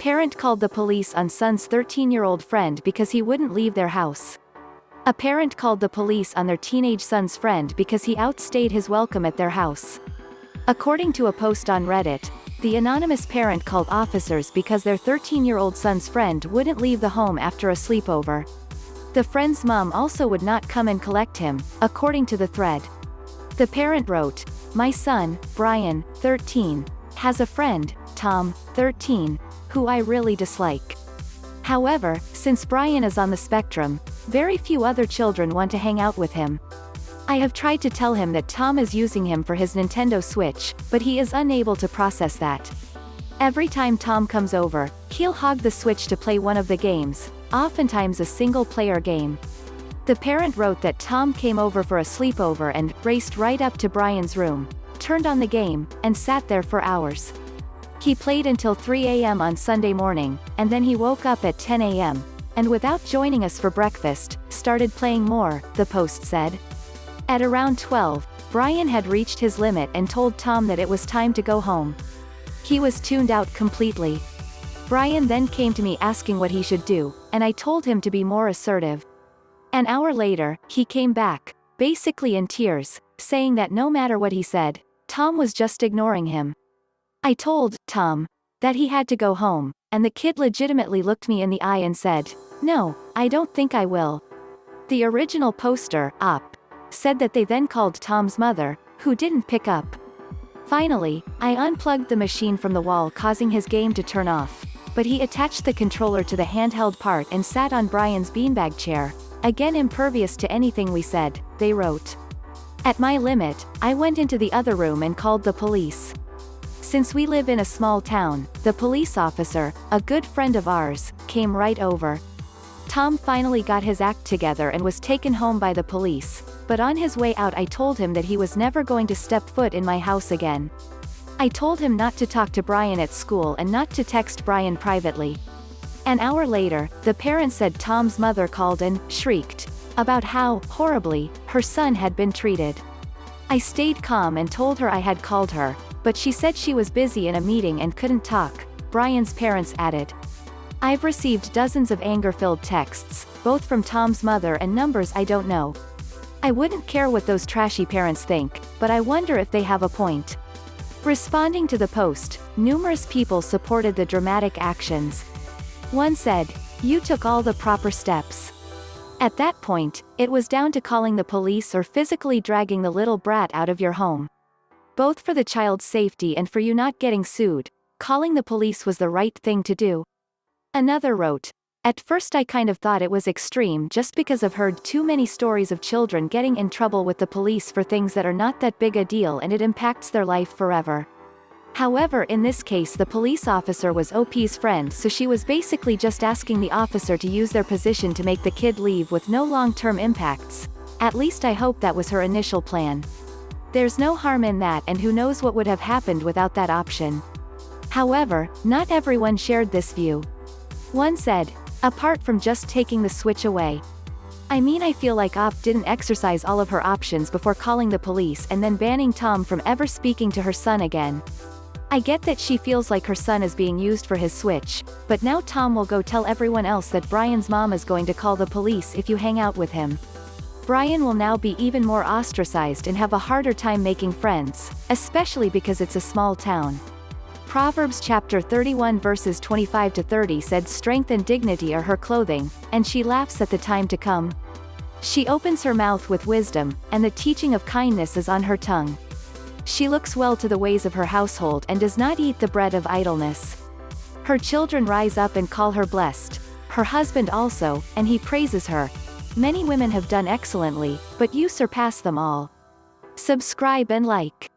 Parent called the police on son's 13-year-old friend because he wouldn't leave their house. A parent called the police on their teenage son's friend because he outstayed his welcome at their house. According to a post on Reddit, the anonymous parent called officers because their 13-year-old son's friend wouldn't leave the home after a sleepover. The friend's mom also would not come and collect him, according to the thread. The parent wrote, "My son, Brian, 13, has a friend, Tom, 13, who I really dislike. However, since Brian is on the spectrum, very few other children want to hang out with him. I have tried to tell him that Tom is using him for his Nintendo Switch, but he is unable to process that. Every time Tom comes over, he'll hog the Switch to play one of the games, oftentimes a single-player game." The parent wrote that Tom came over for a sleepover and raced right up to Brian's room, turned on the game, and sat there for hours. He played until 3 a.m. on Sunday morning, and then he woke up at 10 a.m., and without joining us for breakfast, started playing more, the post said. At around 12, Brian had reached his limit and told Tom that it was time to go home. He was tuned out completely. Brian then came to me asking what he should do, and I told him to be more assertive. An hour later, he came back, basically in tears, saying that no matter what he said, Tom was just ignoring him. I told Tom that he had to go home, and the kid legitimately looked me in the eye and said, "No, I don't think I will." The original poster, Op, said that they then called Tom's mother, who didn't pick up. Finally, I unplugged the machine from the wall, causing his game to turn off, but he attached the controller to the handheld part and sat on Brian's beanbag chair, again impervious to anything we said, they wrote. At my limit, I went into the other room and called the police. Since we live in a small town, the police officer, a good friend of ours, came right over. Tom finally got his act together and was taken home by the police, but on his way out I told him that he was never going to step foot in my house again. I told him not to talk to Brian at school and not to text Brian privately. An hour later, the parent said Tom's mother called and shrieked about how horribly her son had been treated. I stayed calm and told her I had called her, but she said she was busy in a meeting and couldn't talk, Brian's parents added. I've received dozens of anger-filled texts, both from Tom's mother and numbers I don't know. I wouldn't care what those trashy parents think, but I wonder if they have a point. Responding to the post, numerous people supported the dramatic actions. One said, "You took all the proper steps." At that point, it was down to calling the police or physically dragging the little brat out of your home. Both for the child's safety and for you not getting sued, calling the police was the right thing to do. Another wrote, "At first I kind of thought it was extreme just because I've heard too many stories of children getting in trouble with the police for things that are not that big a deal and it impacts their life forever. However, in this case the police officer was OP's friend, so she was basically just asking the officer to use their position to make the kid leave with no long-term impacts. At least I hope that was her initial plan. There's no harm in that, and who knows what would have happened without that option." However, not everyone shared this view. One said, "Apart from just taking the Switch away. I mean, I feel like Op didn't exercise all of her options before calling the police and then banning Tom from ever speaking to her son again. I get that she feels like her son is being used for his Switch, but now Tom will go tell everyone else that Brian's mom is going to call the police if you hang out with him. Brian will now be even more ostracized and have a harder time making friends, especially because it's a small town." Proverbs chapter 31 verses 25 to 30 said, "Strength and dignity are her clothing, and she laughs at the time to come. She opens her mouth with wisdom, and the teaching of kindness is on her tongue. She looks well to the ways of her household and does not eat the bread of idleness. Her children rise up and call her blessed, her husband also, and he praises her. Many women have done excellently, but you surpass them all." Subscribe and like.